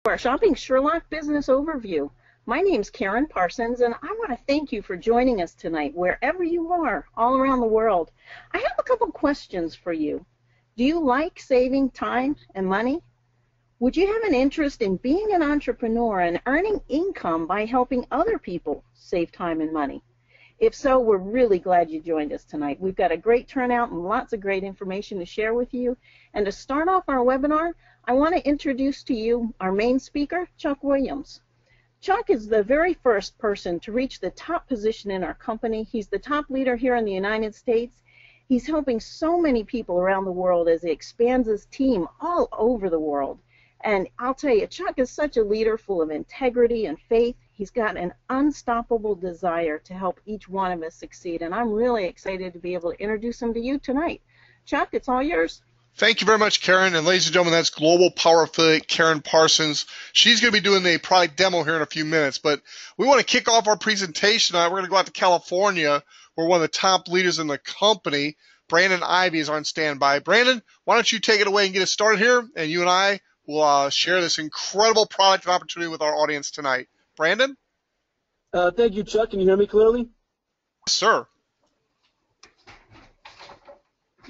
Our Shopping Sherlock Business Overview. My name's Karen Parsons, and I want to thank you for joining us tonight, wherever you are, all around the world. I have a couple questions for you. Do you like saving time and money? Would you have an interest in being an entrepreneur and earning income by helping other people save time and money? If so, we're really glad you joined us tonight. We've got a great turnout and lots of great information to share with you. And to start off our webinar, I want to introduce to you our main speaker, Chuck Williams. Chuck is the very first person to reach the top position in our company. He's the top leader here in the United States. He's helping so many people around the world as he expands his team all over the world. And I'll tell you, Chuck is such a leader full of integrity and faith. He's got an unstoppable desire to help each one of us succeed, and I'm really excited to be able to introduce him to you tonight. Chuck, it's all yours. Thank you very much, Karen. And ladies and gentlemen, that's Global Power Affiliate Karen Parsons. She's going to be doing the product demo here in a few minutes, but we want to kick off our presentation. We're going to go out to California, where one of the top leaders in the company, Brandon Ivy, is on standby. Brandon, why don't you take it away and get us started here, and you and I will share this incredible product and opportunity with our audience tonight. Brandon? Thank you, Chuck. Can you hear me clearly? Yes, sir.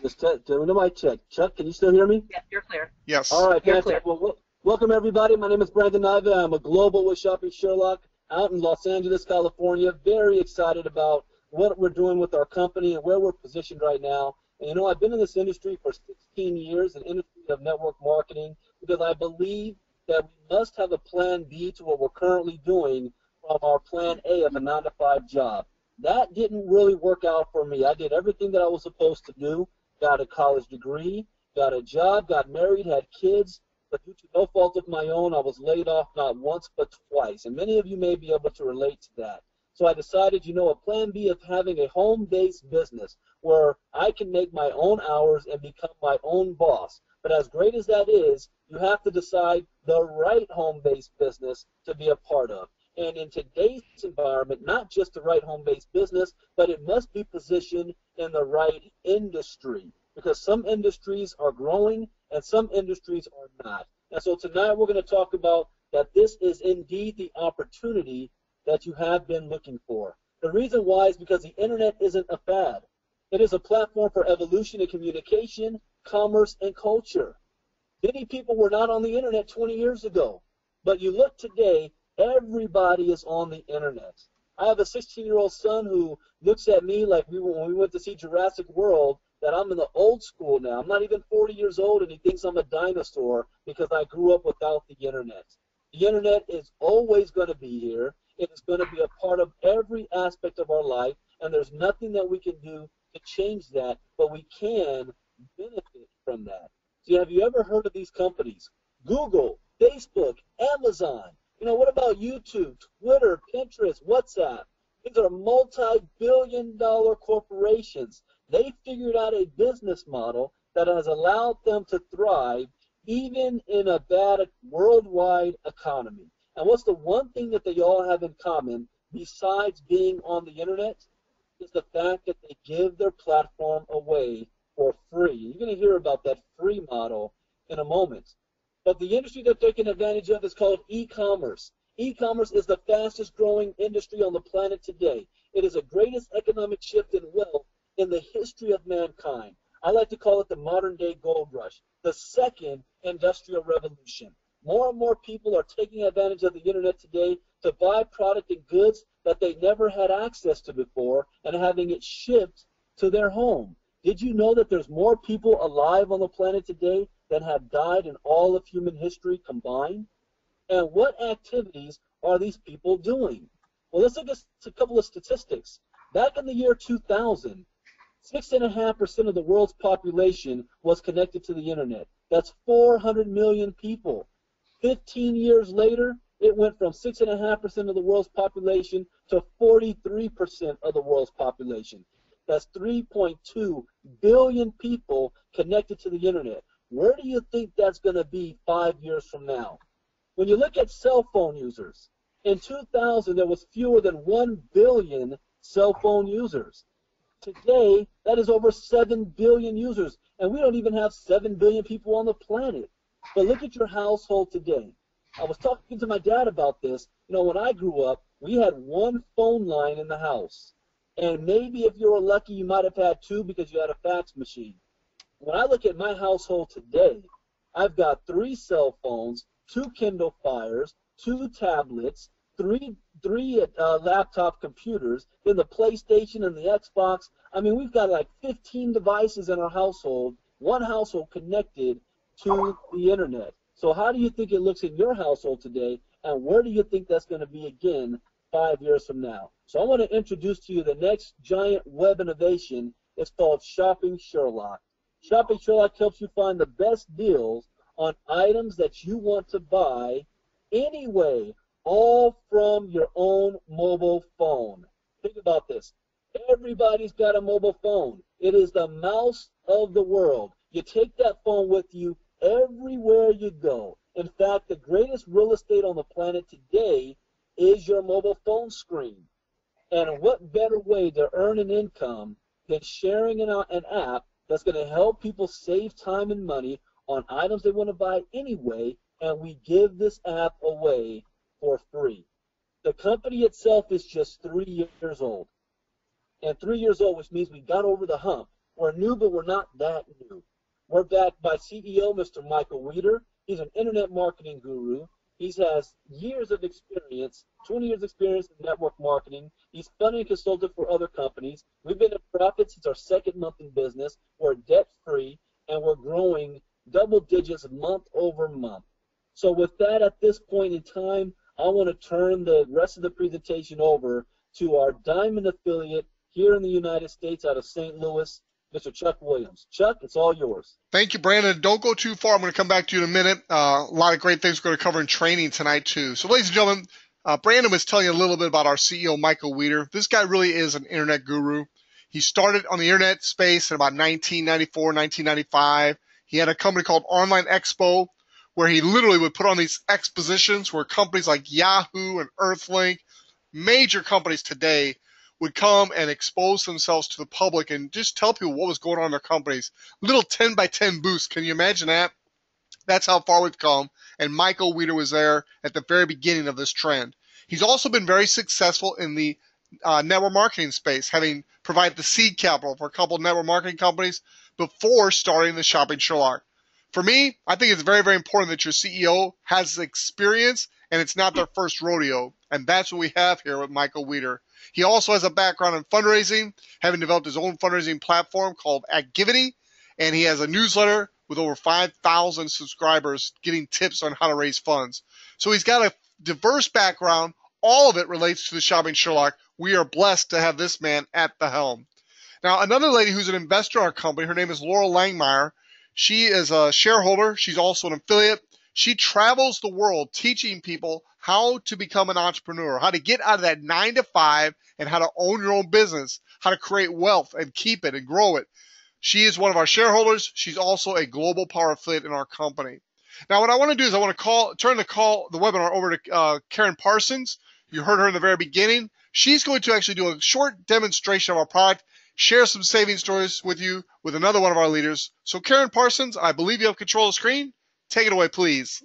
Just doing the mic check. Chuck, can you still hear me? Yes, you're clear. Yes. All right, you're fantastic. Well, welcome, everybody. My name is Brandon Ivy. I'm a global with Shopping Sherlock out in Los Angeles, California. Very excited about what we're doing with our company and where we're positioned right now. And, you know, I've been in this industry for 16 years, an industry of network marketing, because I believe that we must have a plan B to what we're currently doing from our plan A of a 9-to-5 job. That didn't really work out for me. I did everything that I was supposed to do, got a college degree, got a job, got married, had kids, but due to no fault of my own, I was laid off not once but twice. And many of you may be able to relate to that. So I decided, you know, a plan B of having a home-based business where I can make my own hours and become my own boss. But as great as that is, you have to decide the right home-based business to be a part of. And in today's environment, not just the right home-based business, but it must be positioned in the right industry, because some industries are growing and some industries are not. And so tonight we're going to talk about that this is indeed the opportunity that you have been looking for. The reason why is because the internet isn't a fad. It is a platform for evolution and communication, commerce, and culture. Many people were not on the internet 20 years ago, but you look today, everybody is on the internet. I have a 16-year-old son who looks at me like when we went to see Jurassic World, that I'm in the old school now. I'm not even 40 years old, and he thinks I'm a dinosaur because I grew up without the internet. The internet is always going to be here. It is going to be a part of every aspect of our life, and there's nothing that we can do to change that, but we can benefit from that. So have you ever heard of these companies? Google, Facebook, Amazon. You know, what about YouTube, Twitter, Pinterest, WhatsApp? These are multi-billion-dollar corporations. They figured out a business model that has allowed them to thrive even in a bad worldwide economy. And what's the one thing that they all have in common besides being on the internet is the fact that they give their platform away for free. You're going to hear about that free model in a moment. But the industry they're taking advantage of is called e-commerce. E-commerce is the fastest growing industry on the planet today. It is the greatest economic shift in wealth in the history of mankind. I like to call it the modern day gold rush, the second industrial revolution. More and more people are taking advantage of the internet today to buy product and goods that they never had access to before and having it shipped to their home. Did you know that there's more people alive on the planet today than have died in all of human history combined? And what activities are these people doing? Well, let's look at a couple of statistics. Back in the year 2000, 6.5% of the world's population was connected to the internet. That's 400 million people. 15 years later, it went from 6.5% of the world's population to 43% of the world's population. That's 3.2 billion people connected to the internet. Where do you think that's going to be 5 years from now? When you look at cell phone users, in 2000 there was fewer than 1 billion cell phone users. Today, that is over 7 billion users, and we don't even have 7 billion people on the planet. But look at your household today. I was talking to my dad about this. You know, when I grew up, we had one phone line in the house. And maybe if you were lucky, you might have had two because you had a fax machine. When I look at my household today, I've got 3 cell phones, 2 Kindle Fires, 2 tablets, three laptop computers, then the PlayStation and the Xbox. I mean, we've got like 15 devices in our household, one household connected to the internet. So how do you think it looks in your household today, and where do you think that's going to be again 5 years from now? So I want to introduce to you the next giant web innovation. It's called Shopping Sherlock. Shopping Sherlock helps you find the best deals on items that you want to buy anyway, all from your own mobile phone. Think about this. Everybody's got a mobile phone. It is the mouse of the world. You take that phone with you everywhere you go. In fact, the greatest real estate on the planet today is your mobile phone screen. And what better way to earn an income than sharing an app that's going to help people save time and money on items they want to buy anyway, and we give this app away for free. The company itself is just 3 years old. And 3 years old, which means we got over the hump. We're new, but we're not that new. We're backed by CEO Mr. Michael Weeder. He's an internet marketing guru. He has years of experience, 20 years experience in network marketing. He's funding consultant for other companies. We've been in profit since our second month in business. We're debt-free, and we're growing double digits month over month. So with that, at this point in time, I want to turn the rest of the presentation over to our Diamond affiliate here in the United States out of St. Louis, Mr. Chuck Williams. Chuck, it's all yours. Thank you, Brandon. Don't go too far. I'm going to come back to you in a minute. A lot of great things we're going to cover in training tonight, too. So, ladies and gentlemen, Brandon was telling you a little bit about our CEO, Michael Weeder. This guy really is an internet guru. He started on the internet space in about 1994, 1995. He had a company called Online Expo, where he literally would put on these expositions where companies like Yahoo and Earthlink, major companies today, would come and expose themselves to the public and just tell people what was going on in their companies. Little 10 by 10 booths. Can you imagine that? That's how far we've come. And Michael Weeder was there at the very beginning of this trend. He's also been very successful in the network marketing space, having provided the seed capital for a couple of network marketing companies before starting the Shopping Sherlock. For me, I think it's very, very important that your CEO has experience and it's not their first rodeo. And that's what we have here with Michael Weeder. He also has a background in fundraising, having developed his own fundraising platform called Activity, and he has a newsletter with over 5,000 subscribers getting tips on how to raise funds. So he's got a diverse background. All of it relates to the Shopping Sherlock. We are blessed to have this man at the helm. Now, another lady who's an investor in our company, her name is Laurel Langmeyer. She is a shareholder. She's also an affiliate. She travels the world teaching people how to become an entrepreneur, how to get out of that 9 to 5 and how to own your own business, how to create wealth and keep it and grow it. She is one of our shareholders. She's also a global power affiliate in our company. Now, what I want to do is I want to turn the webinar over to Karen Parsons. You heard her in the very beginning. She's going to actually do a short demonstration of our product, share some saving stories with you with another one of our leaders. So Karen Parsons, I believe you have control of the screen. Take it away, please.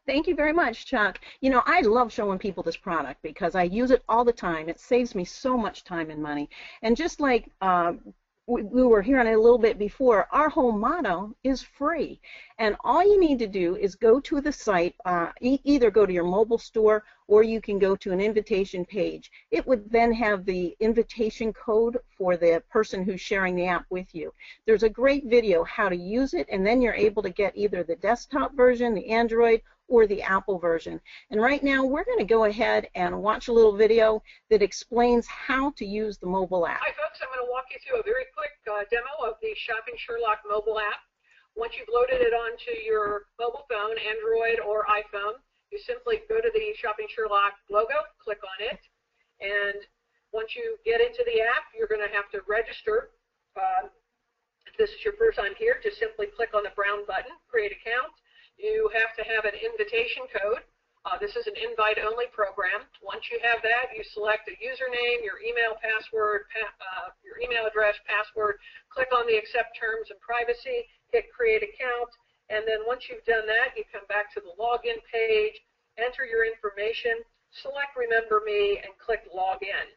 Thank you very much, Chuck. You know, I love showing people this product because I use it all the time. It saves me so much time and money. And just like we were hearing it a little bit before, our whole motto is free. And all you need to do is go to the site, either go to your mobile store or you can go to an invitation page. It would then have the invitation code for the person who's sharing the app with you. There's a great video how to use it, and then you're able to get either the desktop version, the Android, or the Apple version. And right now we're going to go ahead and watch a little video that explains how to use the mobile app. Hi folks, I'm going to walk you through a very quick demo of the Shopping Sherlock mobile app. Once you've loaded it onto your mobile phone, Android or iPhone, you simply go to the Shopping Sherlock logo, click on it, and once you get into the app, you're going to have to register. If this is your first time here, just simply click on the brown button, create account. You have to have an invitation code. This is an invite-only program. Once you have that, you select a username, your email password, your email address, password, click on the accept terms and privacy, hit create account, And then once you've done that, you come back to the login page, enter your information, select Remember Me, and click Login.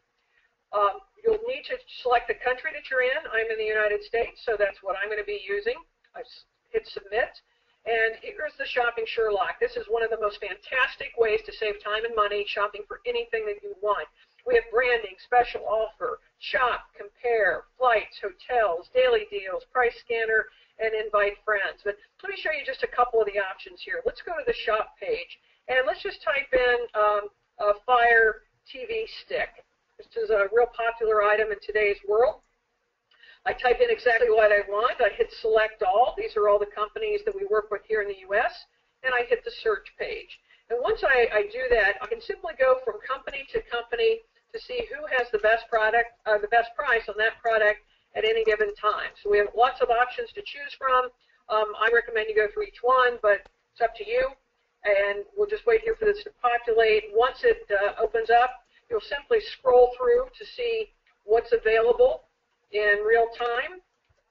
You'll need to select the country that you're in. I'm in the United States, so that's what I'm going to be using. I hit Submit. And here's the Shopping Sherlock. This is one of the most fantastic ways to save time and money shopping for anything that you want. We have branding, special offer, shop, compare, flights, hotels, daily deals, price scanner, and invite friends. But let me show you just a couple of the options here. Let's go to the shop page, and let's just type in a Fire TV stick. This is a real popular item in today's world. I type in exactly what I want. I hit Select All. These are all the companies that we work with here in the U.S. And I hit the search page. And once I do that, I can simply go from company to company to see who has the best product, the best price on that product at any given time. So we have lots of options to choose from. I recommend you go through each one, but it's up to you. And we'll just wait here for this to populate. Once it opens up, you'll simply scroll through to see what's available in real time.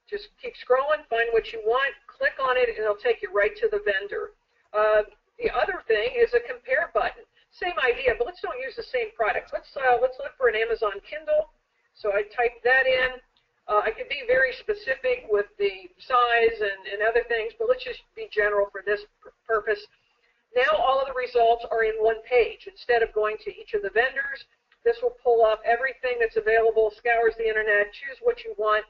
Just keep scrolling, find what you want, click on it, and it'll take you right to the vendor. The other thing is a compare button. Same idea, but let's don't use the same product. Let's look for an Amazon Kindle. So I type that in. I could be very specific with the size and other things, but let's just be general for this purpose. Now all of the results are in one page. Instead of going to each of the vendors, this will pull up everything that's available, scours the internet, choose what you want.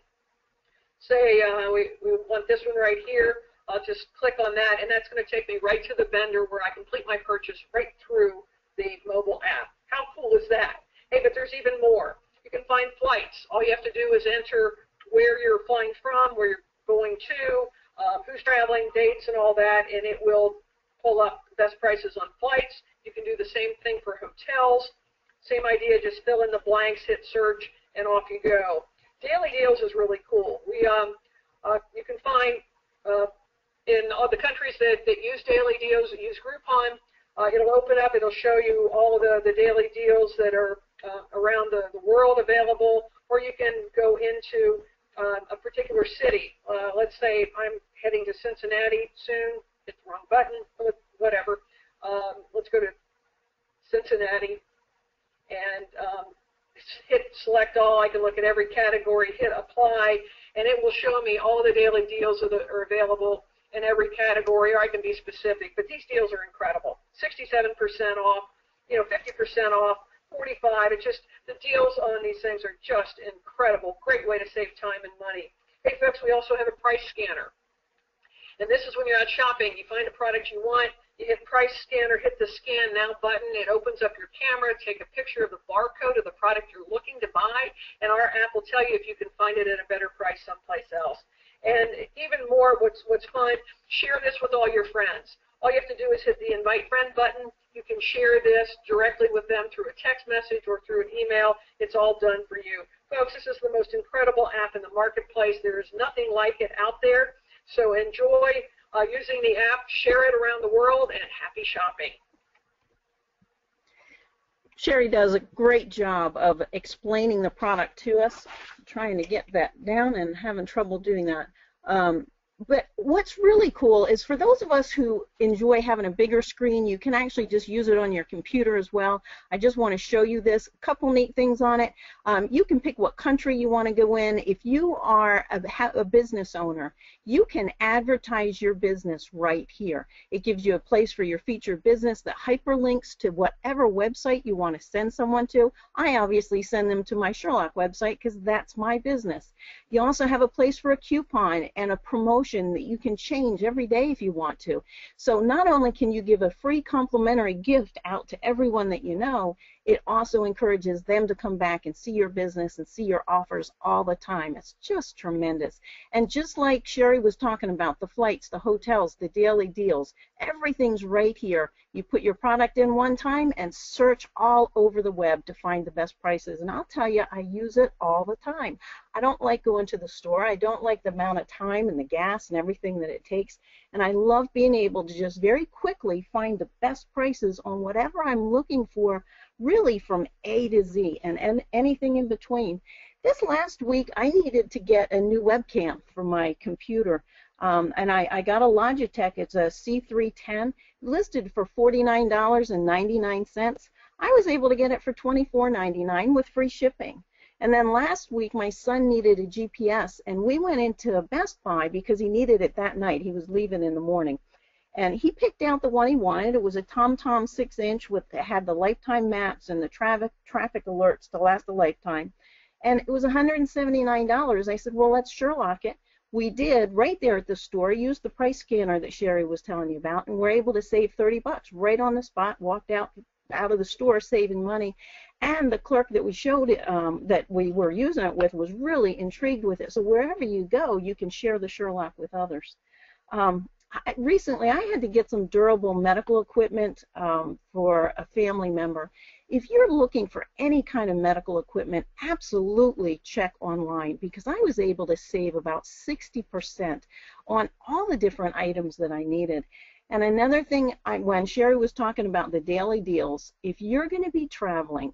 Say we want this one right here. I'll just click on that, and that's going to take me right to the vendor where I complete my purchase right through the mobile app. How cool is that? Hey, but there's even more. You can find flights. All you have to do is enter where you're flying from, where you're going to, who's traveling, dates, and all that, and it will pull up the best prices on flights. You can do the same thing for hotels. Same idea, just fill in the blanks, hit search, and off you go. Daily deals is really cool. You can find in all the countries that use daily deals, that use Groupon, it'll open up, it'll show you all of the daily deals that are around the world available, or you can go into a particular city. Let's say I'm heading to Cincinnati soon, hit the wrong button, whatever. Let's go to Cincinnati. And hit Select All. I can look at every category, hit Apply, and it will show me all the daily deals that are available in every category, or I can be specific. But these deals are incredible. 67% off, 50% off, 45. It's just, the deals on these things are just incredible. Great way to save time and money. Hey, folks, we also have a price scanner. And this is when you're out shopping. You find a product you want. You hit Price Scanner, hit the Scan Now button. It opens up your camera, take a picture of the barcode of the product you're looking to buy, and our app will tell you if you can find it at a better price someplace else. And even more, what's fun, share this with all your friends. All you have to do is hit the Invite Friend button. You can share this directly with them through a text message or through an email. It's all done for you. Folks, this is the most incredible app in the marketplace. There is nothing like it out there. So enjoy using the app, share it around the world, and happy shopping. Sherry does a great job of explaining the product to us. I'm trying to get that down and having trouble doing that. But what's really cool is for those of us who enjoy having a bigger screen, you can actually just use it on your computer as well. I just want to show you this. A couple neat things on it. You can pick what country you want to go in. If you are a business owner, you can advertise your business right here. It gives you a place for your featured business that hyperlinks to whatever website you want to send someone to. I obviously send them to my Sherlock website because that's my business. You also have a place for a coupon and a promotion that you can change every day if you want to. So not only can you give a free complimentary gift out to everyone that you know, it also encourages them to come back and see your business and see your offers all the time. It's just tremendous. And just like Sherry was talking about, the flights, the hotels, the daily deals, everything's right here. You put your product in one time and search all over the web to find the best prices. And I'll tell you, I use it all the time. I don't like going to the store. I don't like the amount of time and the gas and everything that it takes. And I love being able to just very quickly find the best prices on whatever I'm looking for, really from A to Z and anything in between. This last week, I needed to get a new webcam for my computer. And I got a Logitech. It's a C310, listed for $49.99. I was able to get it for $24.99 with free shipping. And then last week, my son needed a GPS, and we went into Best Buy because he needed it that night. He was leaving in the morning. And he picked out the one he wanted. It was a TomTom 6-inch with had the lifetime maps and the traffic alerts to last a lifetime. And it was $179. I said, well, let's Sherlock it. We did right there at the store, used the price scanner that Sherry was telling you about, and we're able to save $30 right on the spot, walked out of the store saving money. And the clerk that we showed it, that we were using it with, was really intrigued with it. So wherever you go, you can share the Sherlock with others. Recently, I had to get some durable medical equipment for a family member. If you're looking for any kind of medical equipment, absolutely check online, because I was able to save about 60% on all the different items that I needed. And another thing, when Sherry was talking about the daily deals, if you're going to be traveling,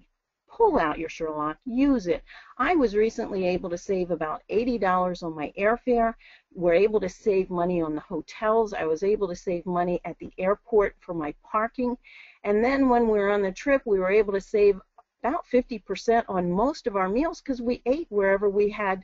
pull out your Sherlock, use it. I was recently able to save about $80 on my airfare. We're able to save money on the hotels. I was able to save money at the airport for my parking. And then when we were on the trip, we were able to save about 50% on most of our meals because we ate wherever we had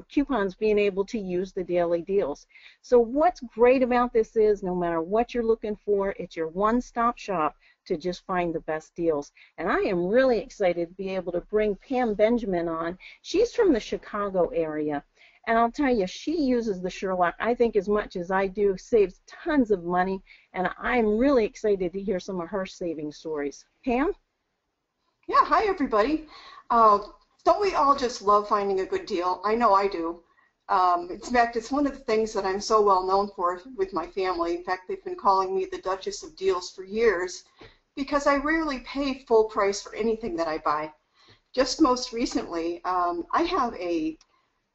coupons, being able to use the daily deals. So what's great about this is no matter what you're looking for, it's your one-stop shop to just find the best deals. And I am really excited to be able to bring Pam Benjamin on. She's from the Chicago area. And I'll tell you, she uses the Sherlock, I think, as much as I do, saves tons of money, and I'm really excited to hear some of her saving stories. Pam? Yeah, hi everybody. Don't we all just love finding a good deal? I know I do. In fact, it's one of the things that I'm so well known for with my family. In fact, they've been calling me the Duchess of Deals for years because I rarely pay full price for anything that I buy. Just most recently, I have a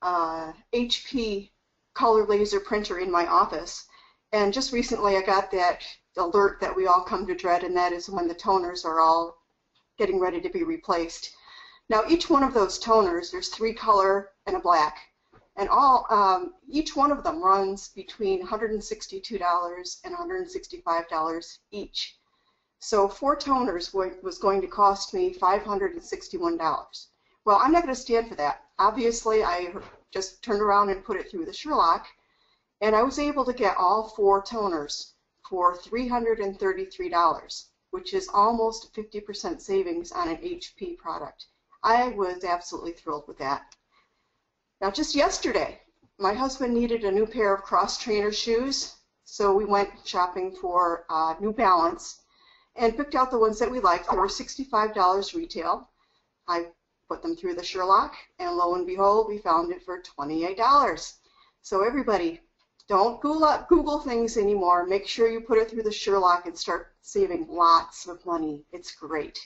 HP color laser printer in my office, and just recently I got that alert that we all come to dread, and that is when the toners are all getting ready to be replaced. Now each one of those toners, there's 3 color and a black, and each one of them runs between $162 and $165 each. So 4 toners was going to cost me $561. Well, I'm not going to stand for that. Obviously, I just turned around and put it through the Sherlock, and I was able to get all 4 toners for $333, which is almost 50% savings on an HP product. I was absolutely thrilled with that. Now, just yesterday, my husband needed a new pair of cross-trainer shoes, so we went shopping for New Balance and picked out the ones that we liked. They were $65 retail. I put them through the Sherlock, and lo and behold, we found it for $28. So everybody, don't Google things anymore. Make sure you put it through the Sherlock and start saving lots of money. It's great.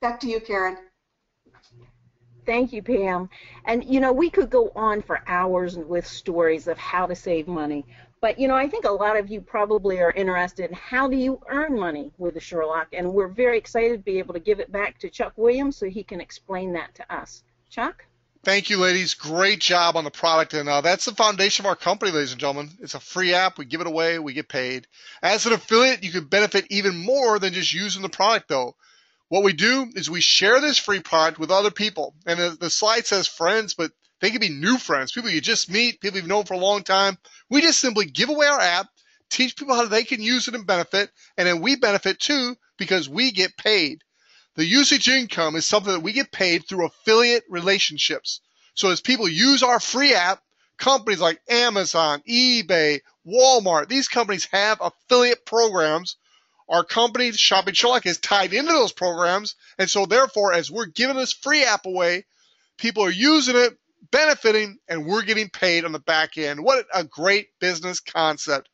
Back to you, Karen. Thank you, Pam. And, you know, we could go on for hours with stories of how to save money. But, you know, I think a lot of you probably are interested in how do you earn money with the Sherlock, and we're very excited to be able to give it back to Chuck Williams so he can explain that to us. Chuck? Thank you, ladies. Great job on the product, and that's the foundation of our company, ladies and gentlemen. It's a free app. We give it away. We get paid. As an affiliate, you can benefit even more than just using the product, though. What we do is we share this free product with other people, and the slide says friends, but they could be new friends, people you just meet, people you've known for a long time. We just simply give away our app, teach people how they can use it and benefit, and then we benefit too because we get paid. The usage income is something that we get paid through affiliate relationships. So as people use our free app, companies like Amazon, eBay, Walmart, these companies have affiliate programs. Our company, Shopping Sherlock, is tied into those programs, and so therefore, as we're giving this free app away, people are using it, benefiting, and we're getting paid on the back end. What a great business concept.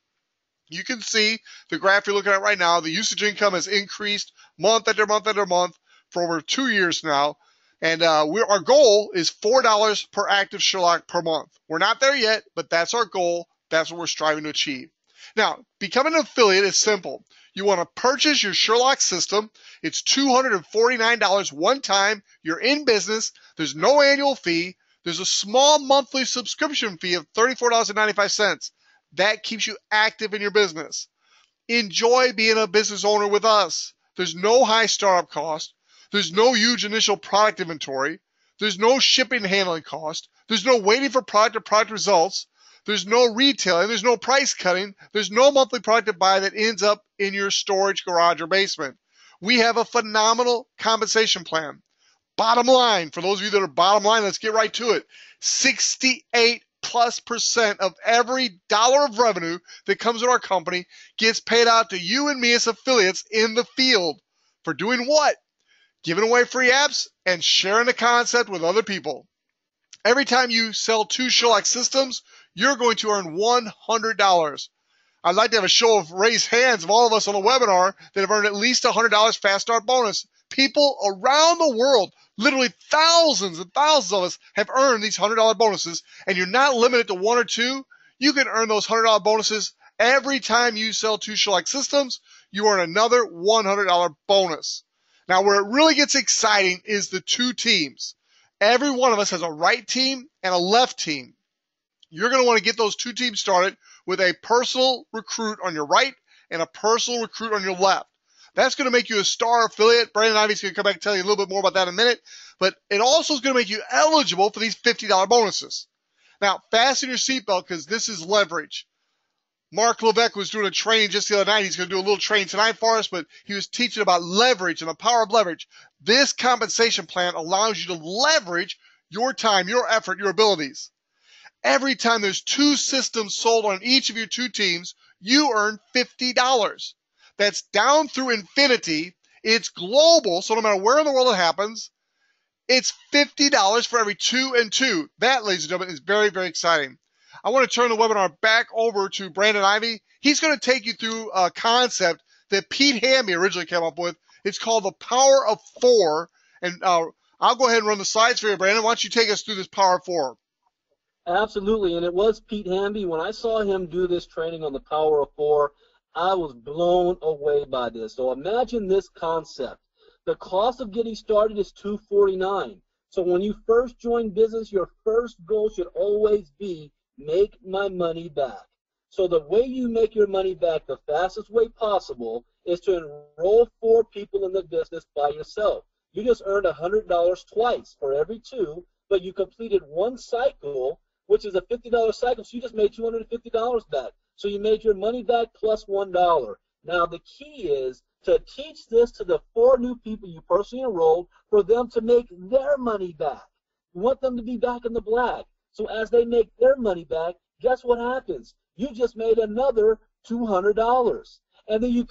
You can see the graph you're looking at right now. The usage income has increased month after month after month for over 2 years now, and our goal is $4 per active Sherlock per month. We're not there yet, but that's our goal. That's what we're striving to achieve. Now, becoming an affiliate is simple. You want to purchase your Sherlock system. It's $249 one time. You're in business. There's no annual fee. There's a small monthly subscription fee of $34.95. That keeps you active in your business. Enjoy being a business owner with us. There's no high startup cost. There's no huge initial product inventory. There's no shipping and handling cost. There's no waiting for product or product results. There's no retailing. There's no price cutting. There's no monthly product to buy that ends up in your storage garage or basement. We have a phenomenal compensation plan. Bottom line, for those of you that are bottom line, let's get right to it. 68+% of every dollar of revenue that comes to our company gets paid out to you and me as affiliates in the field. For doing what? Giving away free apps and sharing the concept with other people. Every time you sell 2 Sherlock systems, you're going to earn $100. I'd like to have a show of raised hands of all of us on the webinar that have earned at least $100 Fast Start bonus. People around the world, literally thousands and thousands of us, have earned these $100 bonuses, and you're not limited to 1 or 2. You can earn those $100 bonuses every time you sell 2 Sherlock systems. You earn another $100 bonus. Now, where it really gets exciting is the 2 teams. Every one of us has a right team and a left team. You're going to want to get those 2 teams started with a personal recruit on your right and a personal recruit on your left. That's going to make you a star affiliate. Brandon Ivey's going to come back and tell you a little bit more about that in a minute. But it also is going to make you eligible for these $50 bonuses. Now, fasten your seatbelt because this is leverage. Mark Levesque was doing a training just the other night. He's going to do a little training tonight for us, but he was teaching about leverage and the power of leverage. This compensation plan allows you to leverage your time, your effort, your abilities. Every time there's 2 systems sold on each of your 2 teams, you earn $50. That's down through infinity. It's global, so no matter where in the world it happens, it's $50 for every 2 and 2. That, ladies and gentlemen, is very, very exciting. I want to turn the webinar back over to Brandon Ivey. He's going to take you through a concept that Pete Hamby originally came up with. It's called the Power of 4. And I'll go ahead and run the slides for you, Brandon. Why don't you take us through this Power of 4? Absolutely, and it was Pete Hamby. When I saw him do this training on the Power of 4, I was blown away by this. So imagine this concept. The cost of getting started is $249. So when you first join business, your first goal should always be make my money back. So the way you make your money back the fastest way possible is to enroll 4 people in the business by yourself. You just earned $100 twice for every 2, but you completed 1 cycle, which is a $50 cycle, so you just made $250 back. So you made your money back plus $1. Now the key is to teach this to the 4 new people you personally enrolled for them to make their money back. You want them to be back in the black. So as they make their money back, guess what happens? You just made another $200. And then you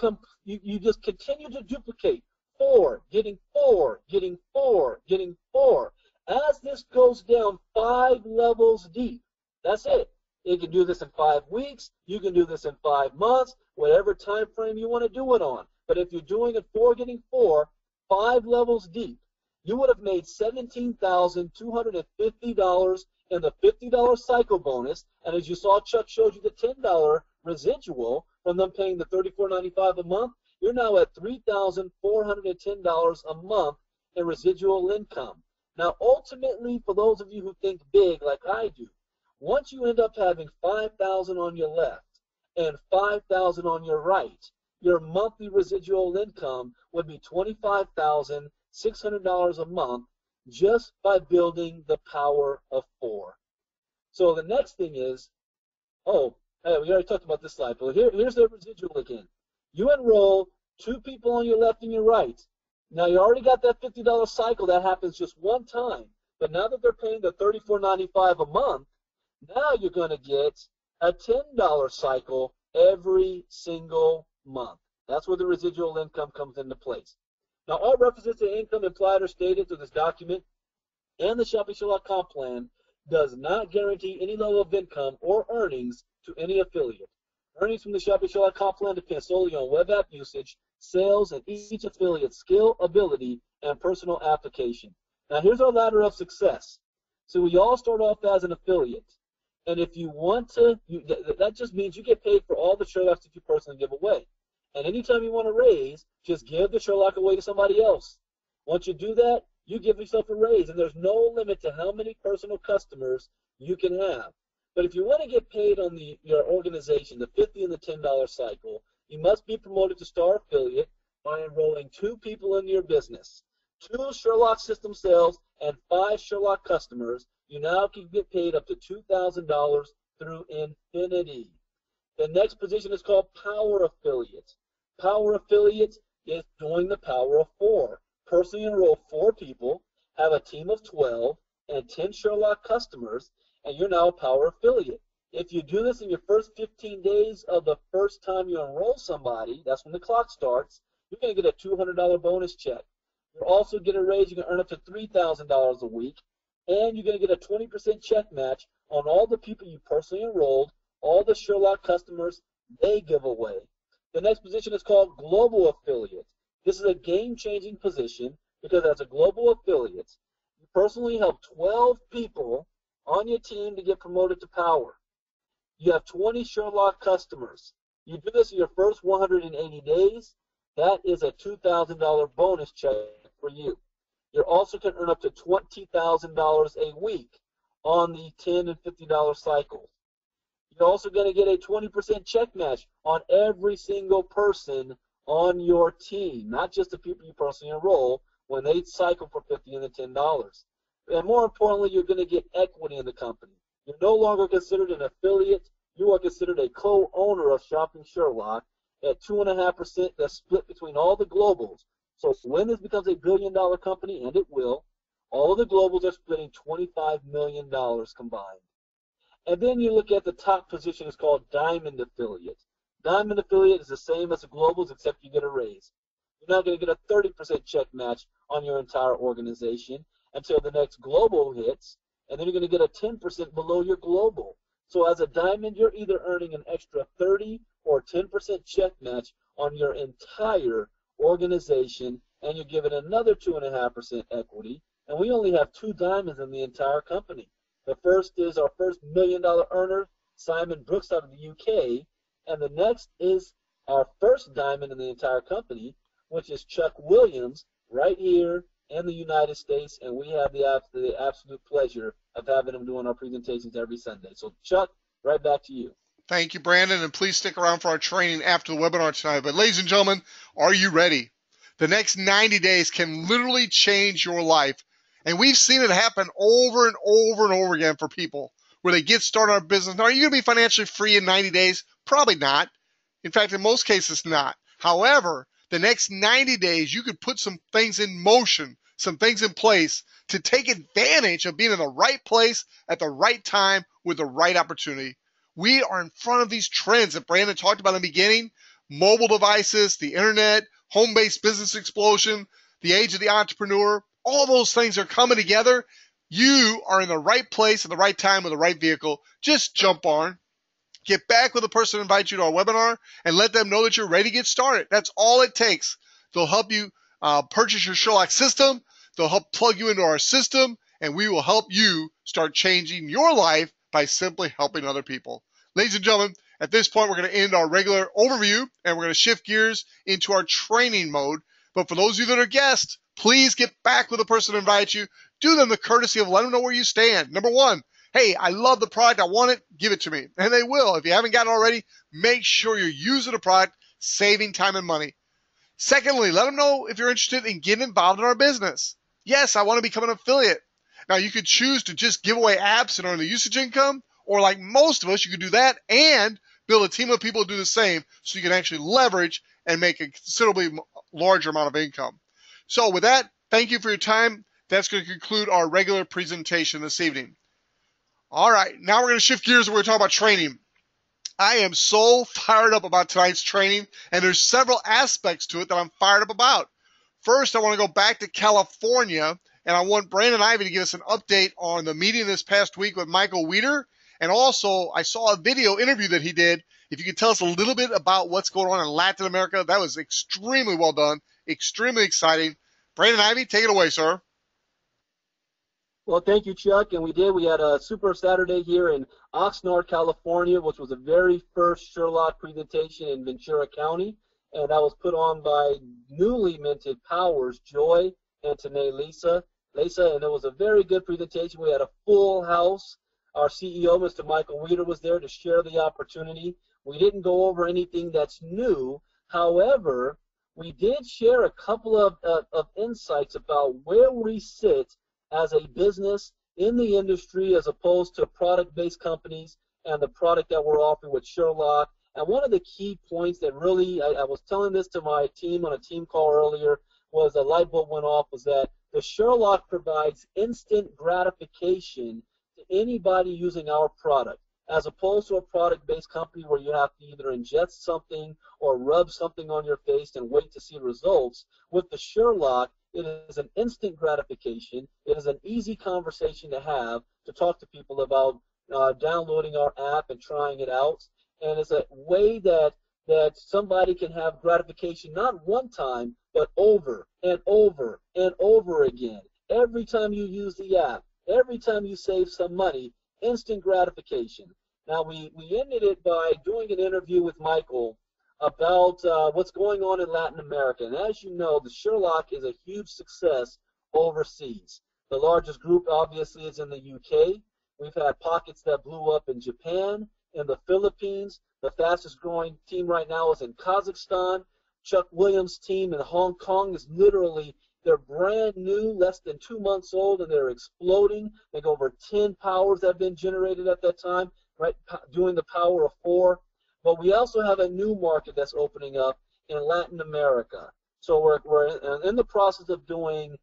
just continue to duplicate 4, getting 4, getting 4, getting 4. As this goes down 5 levels deep, that's it. You can do this in 5 weeks. You can do this in 5 months, whatever time frame you want to do it on. But if you're doing it 4, getting 4, 5 levels deep, you would have made $17,250 in the $50 cycle bonus. And as you saw, Chuck showed you the $10 residual from them paying the $34.95 a month. You're now at $3,410 a month in residual income. Now, ultimately, for those of you who think big like I do, once you end up having $5,000 on your left and $5,000 on your right, your monthly residual income would be $25,600 a month just by building the Power of 4. So the next thing is, we already talked about this slide, but here's the residual again. You enroll 2 people on your left and your right. Now, you already got that $50 cycle. That happens just 1 time. But now that they're paying the $34.95 a month, now you're going to get a $10 cycle every single month. That's where the residual income comes into place. Now, all references to income implied or stated through this document and the Shopping Sherlock comp plan does not guarantee any level of income or earnings to any affiliate. Earnings from the Shopping Sherlock comp plan depend solely on web app usage, sales, and each affiliate's skill, ability, and personal application. Now, here's our ladder of success. So we all start off as an affiliate. And if you want to, that just means you get paid for all the Sherlocks that you personally give away. And anytime you want to raise, just give the Sherlock away to somebody else. Once you do that, you give yourself a raise. And there's no limit to how many personal customers you can have. But if you want to get paid on your organization, the $50 and the $10 cycle, you must be promoted to star affiliate by enrolling 2 people in your business. 2 Sherlock system sales and 5 Sherlock customers. You now can get paid up to $2,000 through infinity. The next position is called Power Affiliates. Power Affiliates is doing the power of 4. Personally enroll 4 people, have a team of 12, and 10 Sherlock customers, and you're now a Power Affiliate. If you do this in your first 15 days of the first time you enroll somebody, that's when the clock starts, you're going to get a $200 bonus check. You'll also get a raise. You can earn up to $3,000 a week, and you're going to get a 20% check match on all the people you personally enrolled, all the Sherlock customers they give away. The next position is called Global Affiliate. This is a game-changing position because as a global affiliate, you personally help 12 people on your team to get promoted to power. You have 20 Sherlock customers. You do this in your first 180 days. That is a $2,000 bonus check for you. You also can earn up to $20,000 a week on the $10 and $50 cycles. You're also going to get a 20% check match on every single person on your team, not just the people you personally enroll when they cycle for $50 and the $10. And more importantly, you're going to get equity in the company. You're no longer considered an affiliate. You are considered a co-owner of Shopping Sherlock at 2.5% that's split between all the globals. So when this becomes a billion-dollar company, and it will, all of the globals are splitting $25 million combined. And then you look at the top position, it's called Diamond Affiliate. Diamond Affiliate is the same as the globals, except you get a raise. You're now going to get a 30% check match on your entire organization until the next global hits, and then you're going to get a 10% below your global. So as a diamond, you're either earning an extra 30 or 10% check match on your entire organization, and you're given another 2.5% equity. And we only have 2 diamonds in the entire company. The first is our first $1 million earner, Simon Brooks out of the UK, and the next is our first diamond in the entire company, which is Chuck Williams, right here in the United States, and we have the absolute pleasure of having him doing our presentations every Sunday. So, Chuck, right back to you. Thank you, Brandon, and please stick around for our training after the webinar tonight. But ladies and gentlemen, are you ready? The next 90 days can literally change your life. And we've seen it happen over and over and over again for people where they get started on a business. Now, are you going to be financially free in 90 days? Probably not. In fact, in most cases, not. However, the next 90 days, you could put some things in motion, some things in place to take advantage of being in the right place at the right time with the right opportunity. We are in front of these trends that Brandon talked about in the beginning: mobile devices, the internet, home-based business explosion, the age of the entrepreneur. All those things are coming together. You are in the right place at the right time with the right vehicle. Just jump on. Get back with the person who invites you to our webinar and let them know that you're ready to get started. That's all it takes. They'll help you purchase your Sherlock system. They'll help plug you into our system, and we will help you start changing your life by simply helping other people. Ladies and gentlemen, at this point, we're going to end our regular overview, and we're going to shift gears into our training mode. But for those of you that are guests, please get back with the person who invites you. Do them the courtesy of let them know where you stand. Number one, hey, I love the product. I want it. Give it to me. And they will. If you haven't got it already, make sure you're using the product, saving time and money. Secondly, let them know if you're interested in getting involved in our business. Yes, I want to become an affiliate. Now, you could choose to just give away apps and earn the usage income, or like most of us, you could do that and build a team of people to do the same so you can actually leverage and make a considerably larger amount of income. So with that, thank you for your time. That's going to conclude our regular presentation this evening. All right, now we're going to shift gears and we're going to talk about training. I am so fired up about tonight's training, and there's several aspects to it that I'm fired up about. First, I want to go back to California, and I want Brandon Ivy to give us an update on the meeting this past week with Michael Weeder. And also, I saw a video interview that he did. If you could tell us a little bit about what's going on in Latin America, that was extremely well done, extremely exciting. Brandon Ivy, take it away, sir. Well, thank you, Chuck. And we had a super Saturday here in Oxnard, California, which was the very first Sherlock presentation in Ventura County. And that was put on by newly minted Powers, Joy, and Tanae Lisa, and it was a very good presentation. We had a full house. Our CEO, Mr. Michael Weeder, was there to share the opportunity. We didn't go over anything that's new. However, we did share a couple of insights about where we sit as a business in the industry as opposed to product-based companies and the product that we're offering with Sherlock. And one of the key points that really, I was telling this to my team on a team call earlier, was a light bulb went off, was that the Sherlock provides instant gratification to anybody using our product, as opposed to a product-based company where you have to either ingest something or rub something on your face and wait to see results. With the Sherlock, it is an instant gratification. It is an easy conversation to have, to talk to people about downloading our app and trying it out. And it's a way that somebody can have gratification not one time, but over and over and over again. Every time you use the app, every time you save some money, instant gratification. Now, we ended it by doing an interview with Michael about what's going on in Latin America. And as you know, the Sherlock is a huge success overseas. The largest group, obviously, is in the UK. We've had pockets that blew up in Japan, in the Philippines. The fastest growing team right now is in Kazakhstan. Chuck Williams' team in Hong Kong is literally, they're brand new, less than 2 months old, and they're exploding. They go over 10 powers that have been generated at that time, right, doing the power of 4. But we also have a new market that's opening up in Latin America. So we're in the process of doing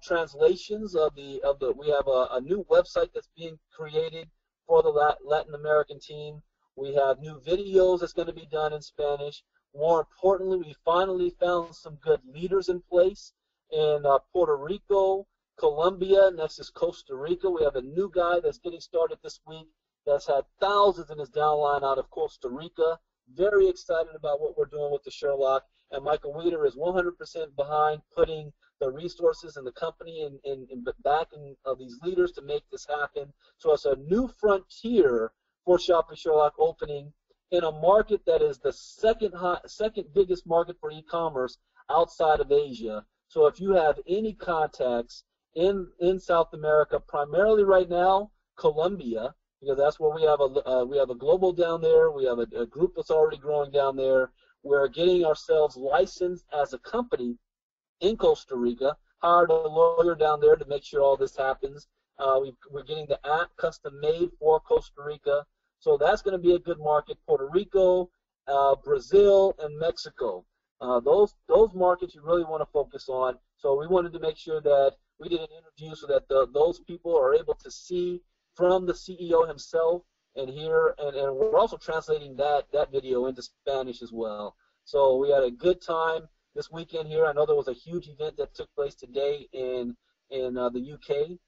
translations of the we have a new website that's being created for the Latin American team. We have new videos that's going to be done in Spanish. More importantly, we finally found some good leaders in place in Puerto Rico, Colombia. Next is Costa Rica. We have a new guy that's getting started this week that's had thousands in his downline out of Costa Rica. Very excited about what we're doing with the Sherlock. And Michael Weeder is 100% behind putting the resources and the company in backing of these leaders to make this happen. So it's a new frontier for Shopping Sherlock opening in a market that is the second biggest market for e-commerce outside of Asia. So if you have any contacts in South America, primarily right now, Colombia, because that's where we have a global down there. We have a group that's already growing down there. We're getting ourselves licensed as a company in Costa Rica, hired a lawyer down there to make sure all this happens. We're getting the app custom made for Costa Rica. So that's going to be a good market. Puerto Rico, Brazil, and Mexico. Those markets you really want to focus on. So we wanted to make sure that we did an interview so that those people are able to see from the CEO himself and hear, and we're also translating that video into Spanish as well. So we had a good time this weekend here. I know there was a huge event that took place today in the UK,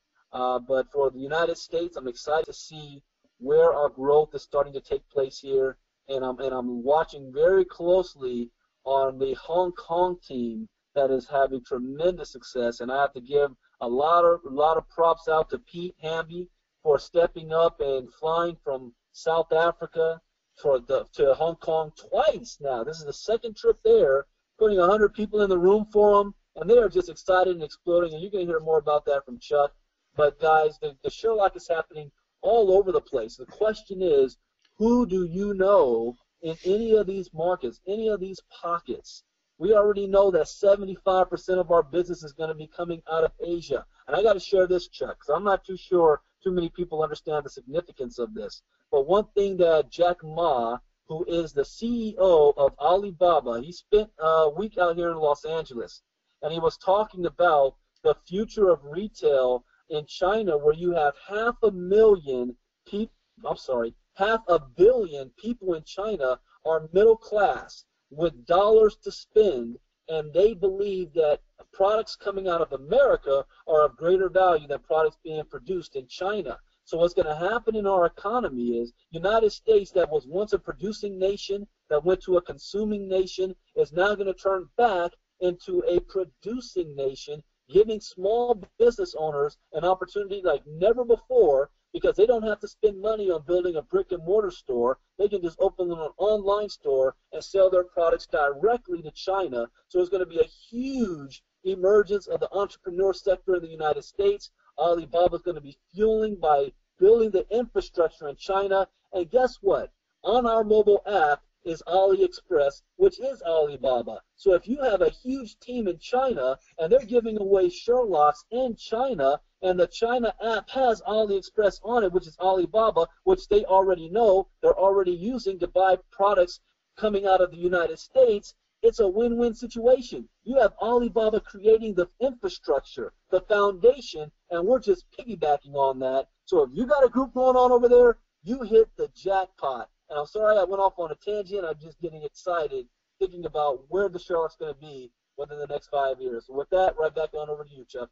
but for the United States, I'm excited to see where our growth is starting to take place here, and I'm watching very closely on the Hong Kong team that is having tremendous success, and I have to give a lot of props out to Pete Hamby for stepping up and flying from South Africa to Hong Kong twice now. This is the second trip there, putting 100 people in the room for them, and they are just excited and exploding, and you're going to hear more about that from Chuck. But guys, the Sherlock is happening all over the place. The question is, who do you know in any of these markets, any of these pockets? We already know that 75% of our business is going to be coming out of Asia. And I got to share this, Chuck, because I'm not too sure too many people understand the significance of this. But one thing that Jack Ma, who is the CEO of Alibaba, he spent a week out here in Los Angeles, and he was talking about the future of retail in China, where you have 500,000 people, I'm sorry, 500 million people in China are middle class with dollars to spend, and they believe that products coming out of America are of greater value than products being produced in China. So what's going to happen in our economy is United States, that was once a producing nation that went to a consuming nation, is now going to turn back into a producing nation, giving small business owners an opportunity like never before, because they don't have to spend money on building a brick and mortar store. They can just open an online store and sell their products directly to China. So there's going to be a huge emergence of the entrepreneur sector in the United States. Alibaba is going to be fueling by building the infrastructure in China. And guess what? On our mobile app is AliExpress, which is Alibaba. So if you have a huge team in China and they're giving away Sherlocks in China, and the China app has AliExpress on it, which is Alibaba, which they already know, they're already using to buy products coming out of the United States, it's a win-win situation. You have Alibaba creating the infrastructure, the foundation, and we're just piggybacking on that. So if you got a group going on over there, you hit the jackpot. And I'm sorry I went off on a tangent. I'm just getting excited thinking about where the Sherlock's going to be within the next 5 years. So with that, right back on over to you, Chuck.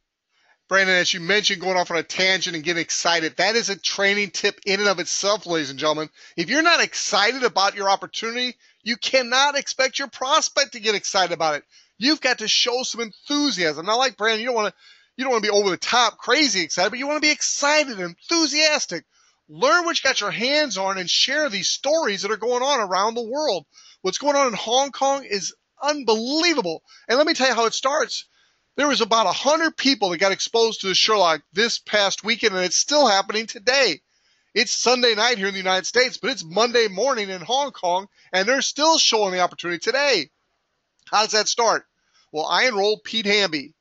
Brandon, as you mentioned, going off on a tangent and getting excited, that is a training tip in and of itself, ladies and gentlemen. If you're not excited about your opportunity, you cannot expect your prospect to get excited about it. You've got to show some enthusiasm. Now, like Brandon, you don't want to be over the top, crazy excited, but you want to be excited and enthusiastic. Learn what you got your hands on and share these stories that are going on around the world. What's going on in Hong Kong is unbelievable. And let me tell you how it starts. There was about 100 people that got exposed to the Sherlock this past weekend, and it's still happening today. It's Sunday night here in the United States, but it's Monday morning in Hong Kong, and they're still showing the opportunity today. How does that start? Well, I enrolled Pete Hamby.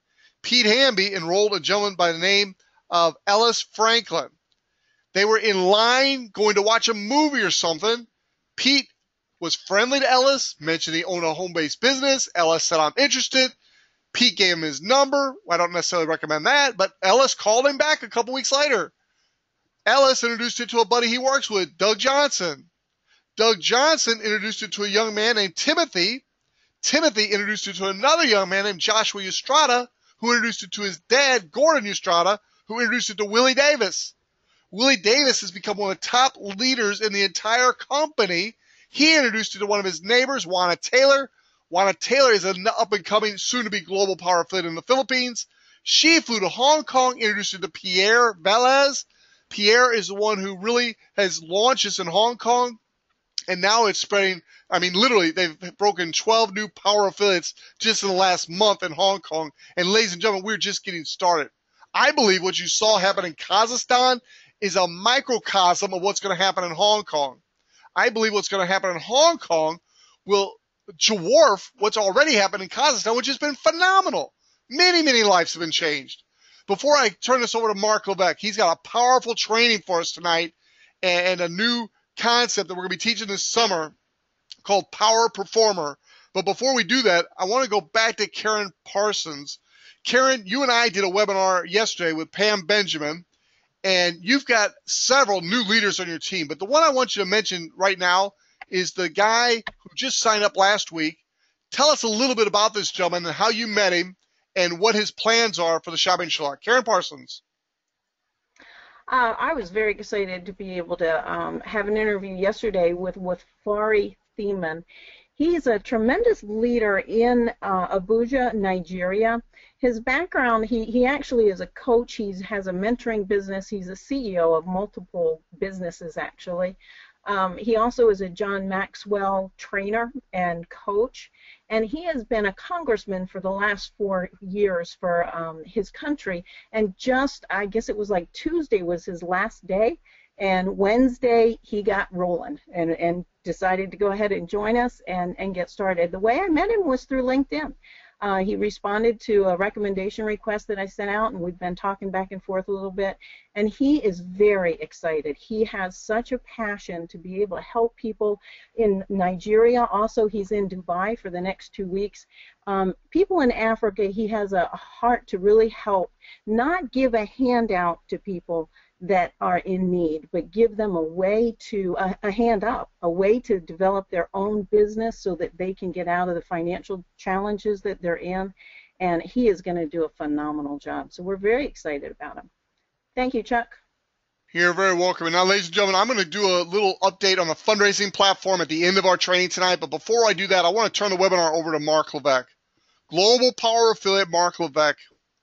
Pete Hamby enrolled a gentleman by the name of Ellis Franklin. They were in line going to watch a movie or something. Pete was friendly to Ellis, mentioned he owned a home-based business. Ellis said, I'm interested. Pete gave him his number. I don't necessarily recommend that, but Ellis called him back a couple weeks later. Ellis introduced it to a buddy he works with, Doug Johnson. Doug Johnson introduced it to a young man named Timothy. Timothy introduced it to another young man named Joshua Estrada, who introduced it to his dad, Gordon Estrada, who introduced it to Willie Davis. Willie Davis has become one of the top leaders in the entire company. He introduced it to one of his neighbors, Juana Taylor. Juana Taylor is an up-and-coming, soon-to-be global power affiliate in the Philippines. She flew to Hong Kong, introduced it to Pierre Velez. Pierre is the one who really has launched this in Hong Kong, and now it's spreading. I mean, literally, they've broken 12 new power affiliates just in the last month in Hong Kong. And ladies and gentlemen, we're just getting started. I believe what you saw happen in Kazakhstan is a microcosm of what's going to happen in Hong Kong. I believe what's going to happen in Hong Kong will dwarf what's already happened in Kazakhstan, which has been phenomenal. Many, many lives have been changed. Before I turn this over to Mark Levesque, he's got a powerful training for us tonight and a new concept that we're going to be teaching this summer called Power Performer. But before we do that, I want to go back to Karen Parsons. Karen, you and I did a webinar yesterday with Pam Benjamin, and you've got several new leaders on your team. But the one I want you to mention right now is the guy who just signed up last week. Tell us a little bit about this gentleman and how you met him and what his plans are for the Shopping Sherlock. Karen Parsons. I was very excited to be able to have an interview yesterday with Fari Thiemann. He's a tremendous leader in Abuja, Nigeria. His background, he actually is a coach. He has a mentoring business. He's a CEO of multiple businesses, actually. He also is a John Maxwell trainer and coach, and he has been a congressman for the last 4 years for his country. And just, I guess it was like Tuesday was his last day, and Wednesday he got rolling and decided to go ahead and join us and get started. The way I met him was through LinkedIn. He responded to a recommendation request that I sent out, and we've been talking back and forth a little bit, and he is very excited. He has such a passion to be able to help people in Nigeria. Also, he's in Dubai for the next 2 weeks. People in Africa, he has a heart to really help, not give a handout to people that are in need, but give them a way to, a hand up, a way to develop their own business so that they can get out of the financial challenges that they're in. And he is going to do a phenomenal job. So we're very excited about him. Thank you, Chuck. You're very welcome. And now, ladies and gentlemen, I'm going to do a little update on the fundraising platform at the end of our training tonight. But before I do that, I want to turn the webinar over to Mark Levesque. Global Power Affiliate Mark Levesque,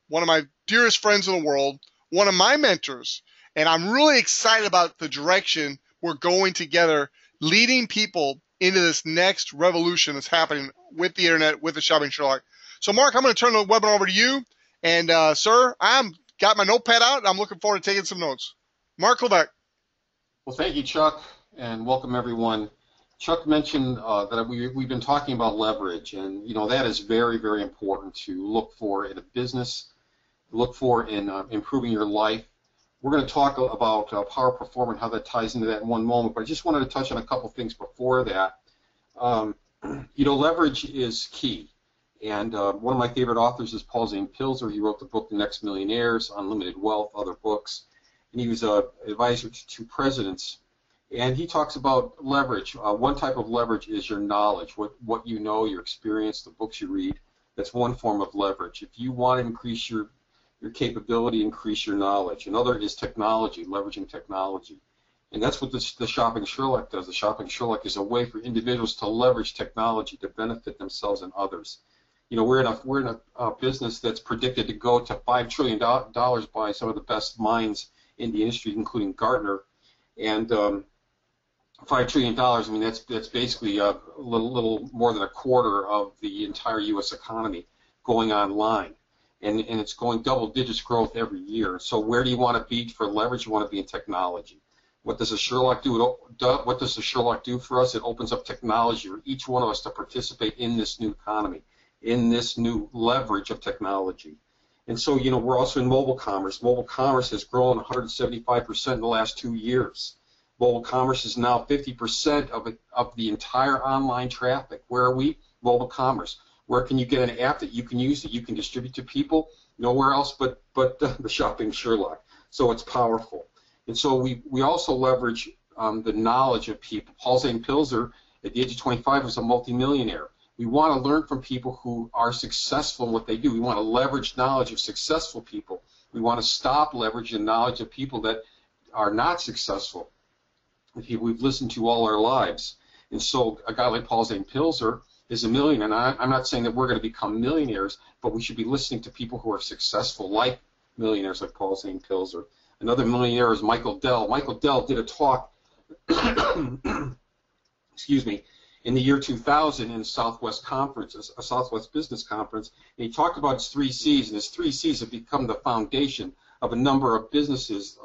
one of my dearest friends in the world, one of my mentors. And I'm really excited about the direction we're going together, leading people into this next revolution that's happening with the internet, with the Shopping Sherlock. So, Mark, I'm going to turn the webinar over to you. And, sir, I'm got my notepad out, and I'm looking forward to taking some notes. Mark Levesque. Well, thank you, Chuck, and welcome everyone. Chuck mentioned that we've been talking about leverage, and that is very, very important to look for in a business, look for in improving your life. We're going to talk about power performer and how that ties into that in one moment, but I just wanted to touch on a couple things before that. Leverage is key, and one of my favorite authors is Paul Zane Pilzer. He wrote the book The Next Millionaires, Unlimited Wealth, other books, and he was an advisor to two presidents. And he talks about leverage. One type of leverage is your knowledge, what you know, your experience, the books you read. That's one form of leverage. If you want to increase your capability, increase your knowledge. Another is technology, leveraging technology. And that's what the Shopping Sherlock does. The Shopping Sherlock is a way for individuals to leverage technology to benefit themselves and others. We're in a business that's predicted to go to $5 trillion by some of the best minds in the industry, including Gartner. And $5 trillion, I mean, that's basically a little more than a quarter of the entire U.S. economy going online. And it's going double digits growth every year. So where do you want to be for leverage? You want to be in technology. What does the Sherlock do? What does the Sherlock do for us? It opens up technology for each one of us to participate in this new economy, in this new leverage of technology. And so, we're also in mobile commerce. Mobile commerce has grown 175% in the last 2 years. Mobile commerce is now 50% of the entire online traffic. Where are we? Mobile commerce. Where can you get an app that you can use, that you can distribute to people? Nowhere else but the Shopping Sherlock. So it's powerful. And so we also leverage the knowledge of people. Paul Zane Pilzer, at the age of 25, was a multimillionaire. We want to learn from people who are successful in what they do. We want to leverage knowledge of successful people. We want to stop leveraging knowledge of people that are not successful, the people we've listened to all our lives. And so a guy like Paul Zane Pilzer is a millionaire. And I'm not saying that we're going to become millionaires, but we should be listening to people who are successful, like millionaires like Paul Zane Pilzer. Another millionaire is Michael Dell. Michael Dell did a talk, excuse me, in the year 2000 in a Southwest Business Conference, and he talked about his 3 C's, and his 3 C's have become the foundation of a number of businesses.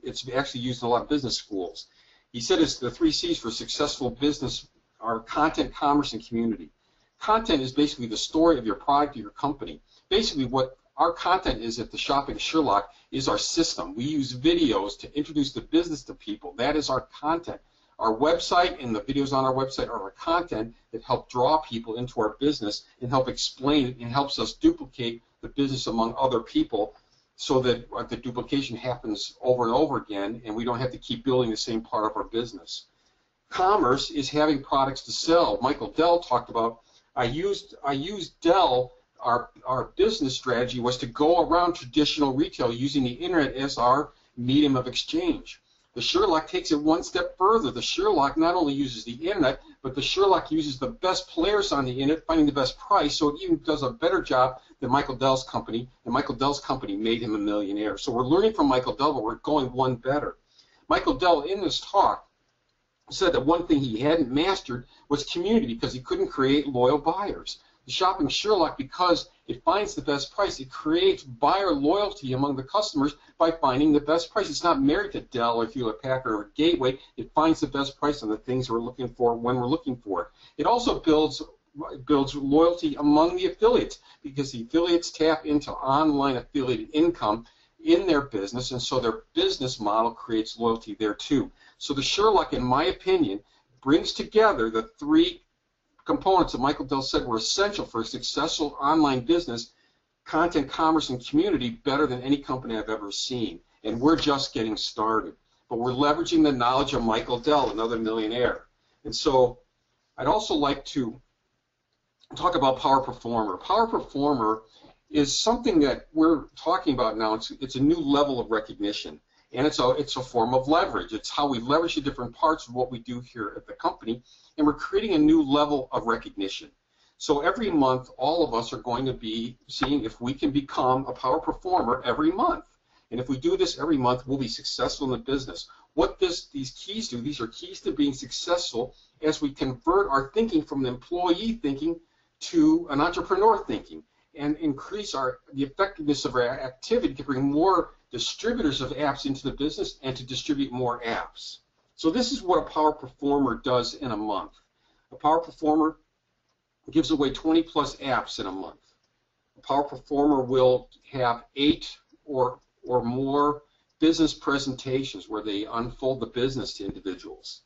It's actually used in a lot of business schools. He said it's the 3 C's for successful business are content, commerce, and community. Content is basically the story of your product or your company. Basically, what our content is at the Shopping Sherlock is our system. We use videos to introduce the business to people. That is our content. Our website and the videos on our website are our content that help draw people into our business and help explain it and helps us duplicate the business among other people so that the duplication happens over and over again and we don't have to keep building the same part of our business. Commerce is having products to sell. Michael Dell talked about, I used Dell, our business strategy was to go around traditional retail using the internet as our medium of exchange. The Sherlock takes it one step further. The Sherlock not only uses the internet, but the Sherlock uses the best players on the internet, finding the best price, so it even does a better job than Michael Dell's company, and Michael Dell's company made him a millionaire. So we're learning from Michael Dell, but we're going one better. Michael Dell, in this talk, said that one thing he hadn't mastered was community because he couldn't create loyal buyers. The Shopping Sherlock, because it finds the best price, it creates buyer loyalty among the customers by finding the best price. It's not married to Dell or Hewlett-Packard or Gateway. It finds the best price on the things we're looking for when we're looking for it. It also builds loyalty among the affiliates because the affiliates tap into online affiliate income in their business, and so their business model creates loyalty there too. So the Sherlock, in my opinion, brings together the 3 components that Michael Dell said were essential for a successful online business, content, commerce, and community better than any company I've ever seen. And we're just getting started. But we're leveraging the knowledge of Michael Dell, another millionaire. And so I'd also like to talk about Power Performer. Power Performer is something that we're talking about now. It's a new level of recognition. And it's a form of leverage. It's how we leverage the different parts of what we do here at the company, and we're creating a new level of recognition. So every month, all of us are going to be seeing if we can become a power performer every month. And if we do this every month, we'll be successful in the business. What these keys do, these are keys to being successful as we convert our thinking from the employee thinking to an entrepreneur thinking and increase the effectiveness of our activity to bring more distributors of apps into the business and to distribute more apps. So this is what a power performer does in a month. A power performer gives away 20 plus apps in a month. A power performer will have 8 or more business presentations where they unfold the business to individuals.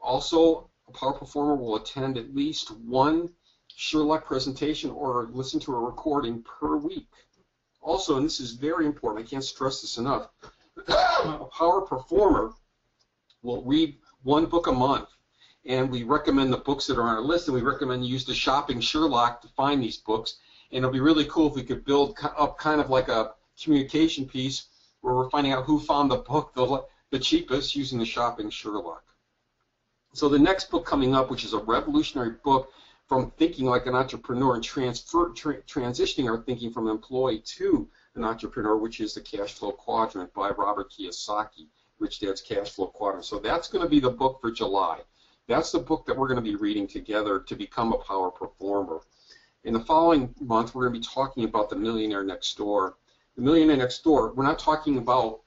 Also, a power performer will attend at least one Sherlock presentation or listen to a recording per week. Also, and this is very important, I can't stress this enough, a power performer will read one book a month. And we recommend the books that are on our list, and we recommend you use the Shopping Sherlock to find these books. And it'll be really cool if we could build up kind of like a communication piece where we're finding out who found the book the cheapest using the Shopping Sherlock. So the next book coming up, which is a revolutionary book from thinking like an entrepreneur and transitioning our thinking from an employee to an entrepreneur, which is the Cash Flow Quadrant by Robert Kiyosaki, Rich Dad's Cash Flow Quadrant. So that's going to be the book for July. That's the book that we're going to be reading together to become a power performer. In the following month, we're going to be talking about the Millionaire Next Door. The Millionaire Next Door, we're not talking about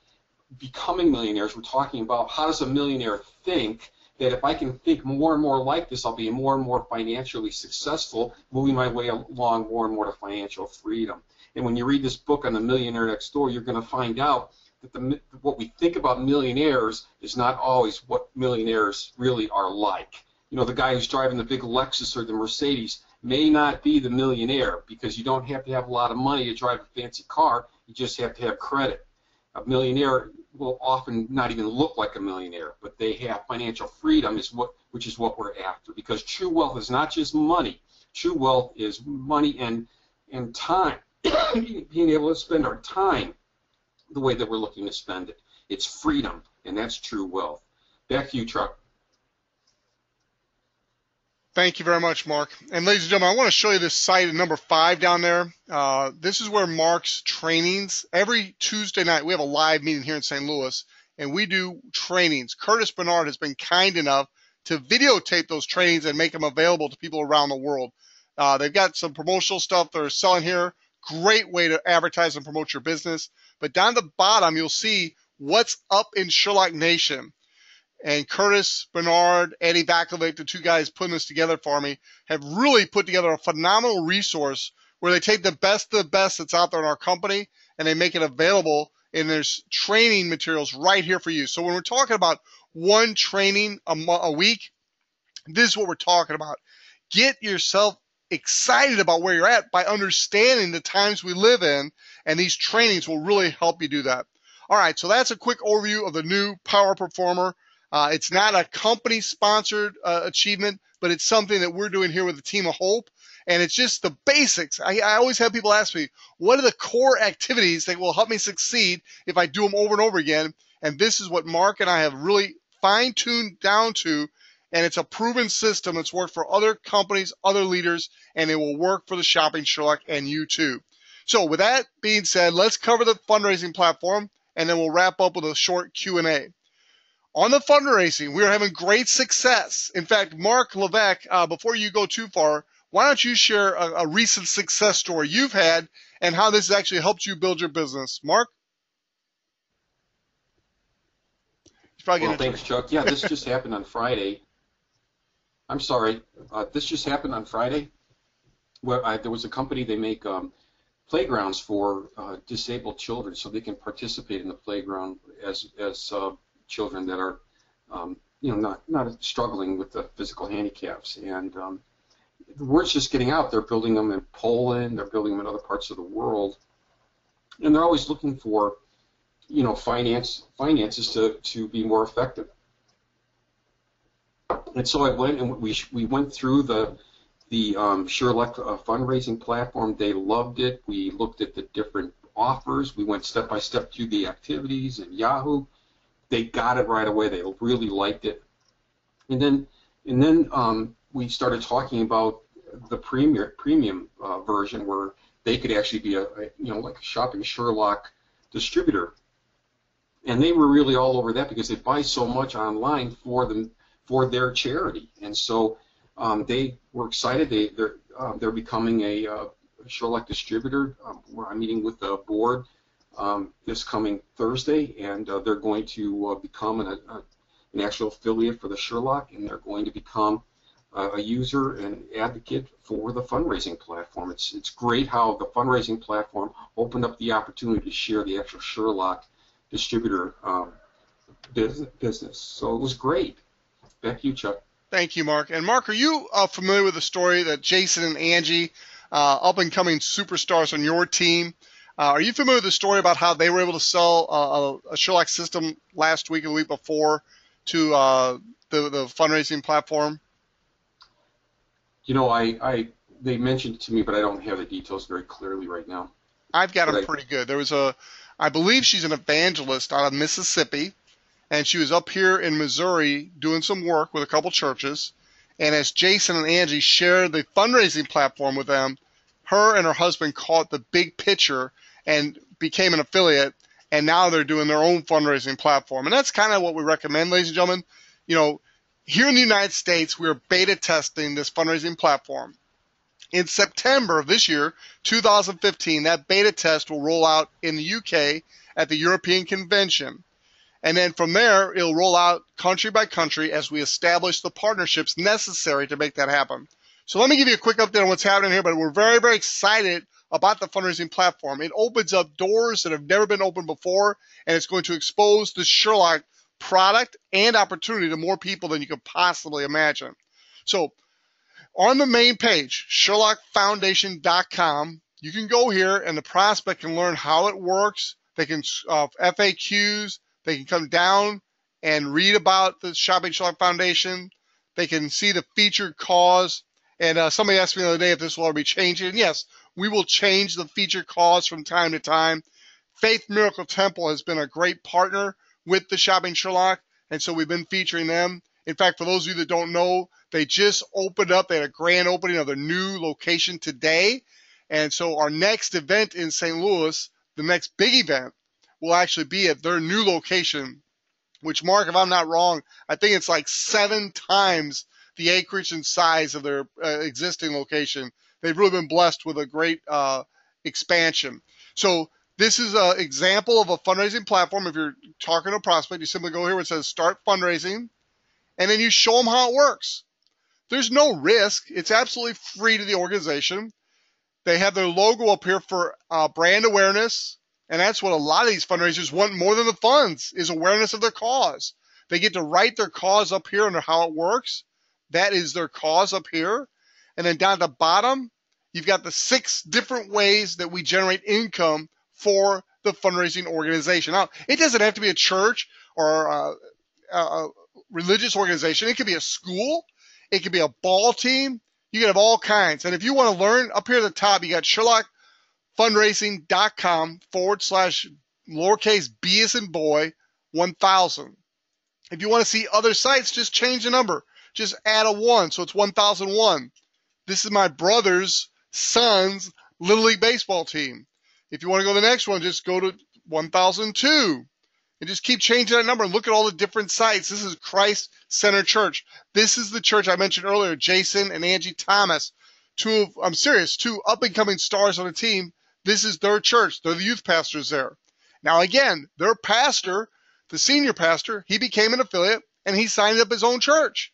becoming millionaires. We're talking about how does a millionaire think that if I can think more and more like this, I'll be more and more financially successful, moving my way along more and more to financial freedom. And when you read this book on the Millionaire Next Door, you're going to find out that what we think about millionaires is not always what millionaires really are like. You know, the guy who's driving the big Lexus or the Mercedes may not be the millionaire, because you don't have to have a lot of money to drive a fancy car. You just have to have credit. A millionaire will often not even look like a millionaire, but they have financial freedom, which is what we're after. Because true wealth is not just money. True wealth is money and time. Being able to spend our time the way that we're looking to spend it. It's freedom, and that's true wealth. Back to you, Chuck. Thank you very much, Mark. And ladies and gentlemen, I want to show you this site at number 5 down there. This is where Mark's trainings, every Tuesday night, we have a live meeting here in St. Louis, and we do trainings. Curtis Bernard has been kind enough to videotape those trainings and make them available to people around the world. They've got some promotional stuff they're selling here. Great way to advertise and promote your business. But down the bottom, you'll see what's up in Sherlock Nation. And Curtis Bernard, Eddie Vakovic, the two guys putting this together for me, have really put together a phenomenal resource where they take the best of the best that's out there in our company and they make it available, and there's training materials right here for you. So when we're talking about one training a week, this is what we're talking about. Get yourself excited about where you're at by understanding the times we live in, and these trainings will really help you do that. All right, so that's a quick overview of the new Power Performer. It's not a company-sponsored achievement, but it's something that we're doing here with the Team of Hope, and it's just the basics. I always have people ask me, what are the core activities that will help me succeed if I do them over and over again? And this is what Mark and I have really fine-tuned down to, and it's a proven system. It's worked for other companies, other leaders, and it will work for the Shopping Sherlock and you too. So with that being said, let's cover the fundraising platform, and then we'll wrap up with a short Q&A. On the fundraising, we are having great success. In fact, Mark Levesque, before you go too far, why don't you share a recent success story you've had and how this has actually helped you build your business? Mark? Well, thanks, Chuck. Yeah, this just happened on Friday. I'm sorry. This just happened on Friday. Where there was a company, they make playgrounds for disabled children so they can participate in the playground as children that are, not struggling with the physical handicaps. And the word's just getting out. They're building them in Poland. They're building them in other parts of the world. And they're always looking for, finances to be more effective. And so I went and we went through the Sherlock fundraising platform. They loved it. We looked at the different offers. We went step by step through the activities and Yahoo. They got it right away. They really liked it. And then we started talking about the premium version where they could actually be like a Shopping Sherlock distributor. And they were really all over that because they buy so much online for their charity. And so they were excited. They're becoming a Sherlock distributor. I'm meeting with the board this coming Thursday, and they're going to become an actual affiliate for the Sherlock, and they're going to become a user and advocate for the fundraising platform. It's great how the fundraising platform opened up the opportunity to share the actual Sherlock distributor business. So it was great. Back to you, Chuck. Thank you, Mark. And Mark, are you familiar with the story that Jason and Angie, up-and-coming superstars on your team, are you familiar with the story about how they were able to sell a Sherlock system last week or the week before to the fundraising platform? You know, they mentioned it to me, but I don't have the details very clearly right now. I've got them pretty good. There was I believe she's an evangelist out of Mississippi, and she was up here in Missouri doing some work with a couple churches. And as Jason and Angie shared the fundraising platform with them, her and her husband caught the big picture and became an affiliate, and now they're doing their own fundraising platform. And that's kind of what we recommend, ladies and gentlemen. You know, here in the United States, we're beta testing this fundraising platform. In September of this year, 2015, that beta test will roll out in the UK at the European Convention. And then from there, it'll roll out country by country as we establish the partnerships necessary to make that happen. So let me give you a quick update on what's happening here, but we're very, very excited about the fundraising platform. It opens up doors that have never been opened before, and it's going to expose the Sherlock product and opportunity to more people than you could possibly imagine. So on the main page, SherlockFoundation.com, you can go here and the prospect can learn how it works. They can FAQs. They can come down and read about the Shopping Sherlock Foundation. They can see the featured cause. And somebody asked me the other day if this will ever be changing. And yes, we will change the featured cause from time to time. Faith Miracle Temple has been a great partner with the Shopping Sherlock, and so we've been featuring them. In fact, for those of you that don't know, they just opened up. They had a grand opening of their new location today. And so our next event in St. Louis, the next big event, will actually be at their new location, which, Mark, if I'm not wrong, I think it's like 7 times the acreage and size of their existing location. They've really been blessed with a great expansion. So this is an example of a fundraising platform. If you're talking to a prospect, you simply go here where it says Start Fundraising, and then you show them how it works. There's no risk. It's absolutely free to the organization. They have their logo up here for brand awareness, and that's what a lot of these fundraisers want more than the funds, is awareness of their cause. They get to write their cause up here under how it works. That is their cause up here. And then down at the bottom, you've got the 6 different ways that we generate income for the fundraising organization. Now, it doesn't have to be a church or a religious organization. It could be a school. It could be a ball team. You can have all kinds. And if you want to learn, up here at the top, you got SherlockFundraising.com/lowercase b as in boy 1000. If you want to see other sites, just change the number. Just add a 1, so it's 1001. This is my brother's son's Little League baseball team. If you want to go to the next one, just go to 1002. And just keep changing that number and look at all the different sites. This is Christ Center Church. This is the church I mentioned earlier, Jason and Angie Thomas. 2 up-and-coming stars on the team. This is their church. They're the youth pastors there. Now, again, their pastor, the senior pastor, he became an affiliate, and he signed up his own church.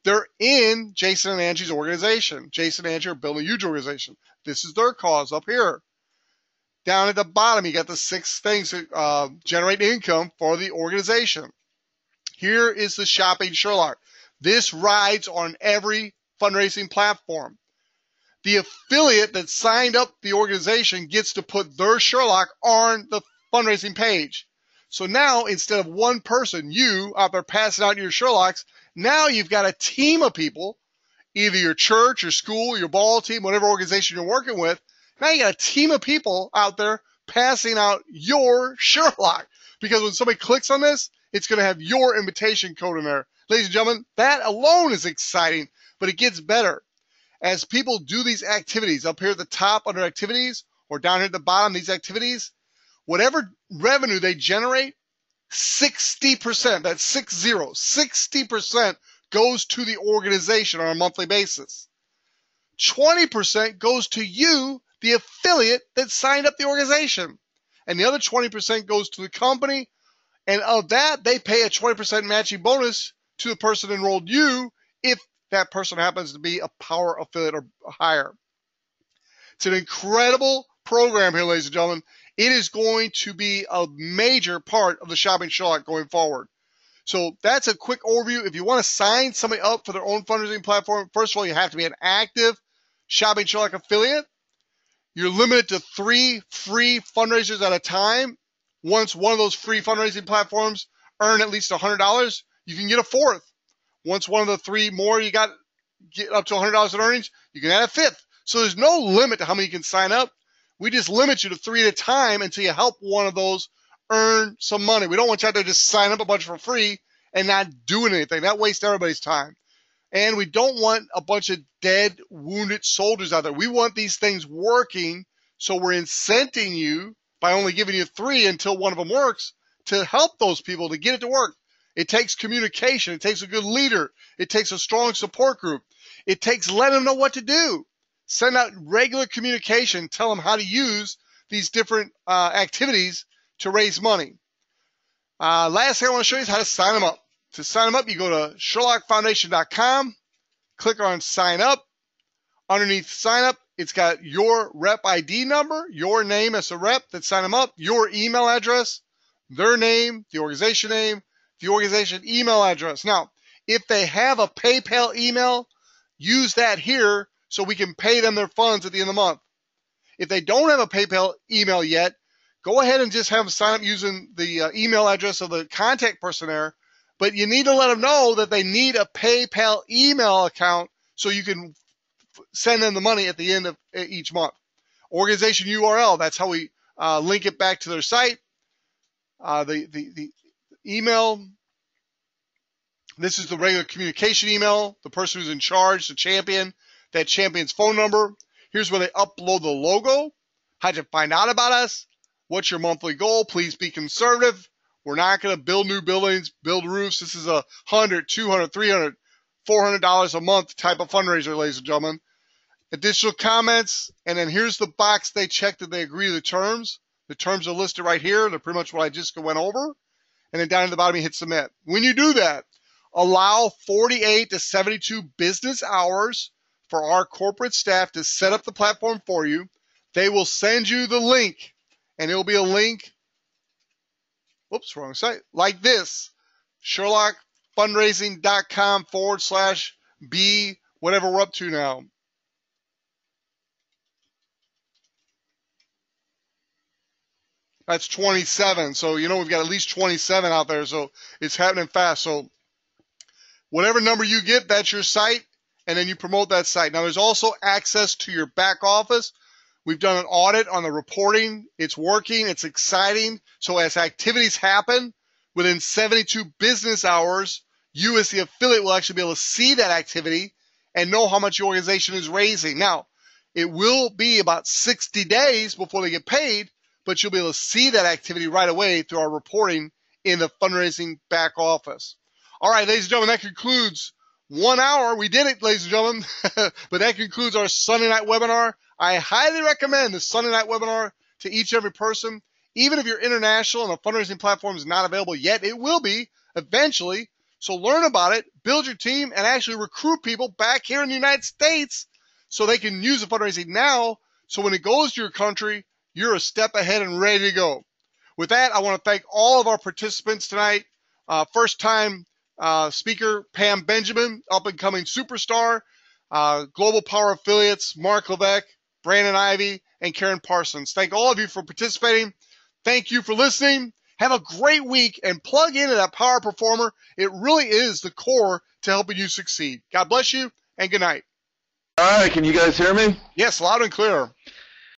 They're in Jason and Angie's organization. Jason and Angie are building a huge organization. This is their cause up here. Down at the bottom, you got the 6 things that generate income for the organization. Here is the Shopping Sherlock. This rides on every fundraising platform. The affiliate that signed up the organization gets to put their Sherlock on the fundraising page. So now, instead of one person, you out there passing out your Sherlocks, now you've got a team of people, either your church, your school, your ball team, whatever organization you're working with. Now you got a team of people out there passing out your Sherlock. Because when somebody clicks on this, it's going to have your invitation code in there. Ladies and gentlemen, that alone is exciting, but it gets better. As people do these activities up here at the top under activities, or down here at the bottom, these activities, whatever revenue they generate, 60%, that's 60% goes to the organization on a monthly basis. 20% goes to you, the affiliate that signed up the organization. And the other 20% goes to the company And of that, they pay a 20% matching bonus to the person that enrolled you if that person happens to be a Power Affiliate or higher. It's an incredible program here, ladies and gentlemen. It is going to be a major part of the Shopping Sherlock going forward. So that's a quick overview. If you want to sign somebody up for their own fundraising platform, first of all, you have to be an active Shopping Sherlock affiliate. You're limited to 3 free fundraisers at a time. Once one of those free fundraising platforms earn at least $100, you can get a 4th. Once one of the 3 more you get up to $100 in earnings, you can add a 5th. So there's no limit to how many you can sign up. We just limit you to 3 at a time until you help one of those earn some money. We don't want you out there just sign up a bunch for free and not doing anything. That wastes everybody's time. And we don't want a bunch of dead, wounded soldiers out there. We want these things working, so we're incenting you by only giving you 3 until one of them works to help those people to get it to work. It takes communication. It takes a good leader. It takes a strong support group. It takes letting them know what to do. Send out regular communication. Tell them how to use these different activities to raise money. Last thing I want to show you is how to sign them up. To sign them up, you go to SherlockFoundation.com, click on Sign Up. Underneath Sign Up, it's got your rep ID number, your name as a rep that signed them up, your email address, their name, the organization email address. Now, if they have a PayPal email, use that here so we can pay them their funds at the end of the month. If they don't have a PayPal email yet, go ahead and just have them sign up using the email address of the contact person there. But you need to let them know that they need a PayPal email account so you can send them the money at the end of each month. Organization URL, that's how we link it back to their site. The email, this is the regular communication email, the person who's in charge, the champion, that champion's phone number. Here's where they upload the logo. How'd you find out about us? What's your monthly goal? Please be conservative. We're not going to build new buildings, build roofs. This is a $100, $200, $300, $400 a month type of fundraiser, ladies and gentlemen. Additional comments, and then here's the box they check that they agree to the terms. The terms are listed right here. They're pretty much what I just went over. And then down at the bottom, you hit submit. When you do that, allow 48 to 72 business hours for our corporate staff to set up the platform for you. They will send you the link, and it will be a link. Whoops, wrong site. Like this, SherlockFundraising.com/B, whatever we're up to now. That's 27. So, you know, we've got at least 27 out there. So it's happening fast. So whatever number you get, that's your site. And then you promote that site. Now, there's also access to your back office. We've done an audit on the reporting. It's working. It's exciting. So as activities happen, within 72 business hours, you as the affiliate will actually be able to see that activity and know how much your organization is raising. Now, it will be about 60 days before they get paid, but you'll be able to see that activity right away through our reporting in the fundraising back office. All right, ladies and gentlemen, that concludes 1 hour. We did it, ladies and gentlemen. But that concludes our Sunday night webinar. I highly recommend the Sunday night webinar to each and every person. Even if you're international and a fundraising platform is not available yet, it will be eventually. So learn about it, build your team, and actually recruit people back here in the United States so they can use the fundraising now. So when it goes to your country, you're a step ahead and ready to go. With that, I want to thank all of our participants tonight. First time speaker, Pam Benjamin, up-and-coming superstar, Global Power Affiliates, Mark Levesque, Brandon Ivey, and Karen Parsons. Thank all of you for participating. Thank you for listening. Have a great week and plug into that Power Performer. It really is the core to helping you succeed. God bless you and good night. All right, can you guys hear me? Yes, loud and clear.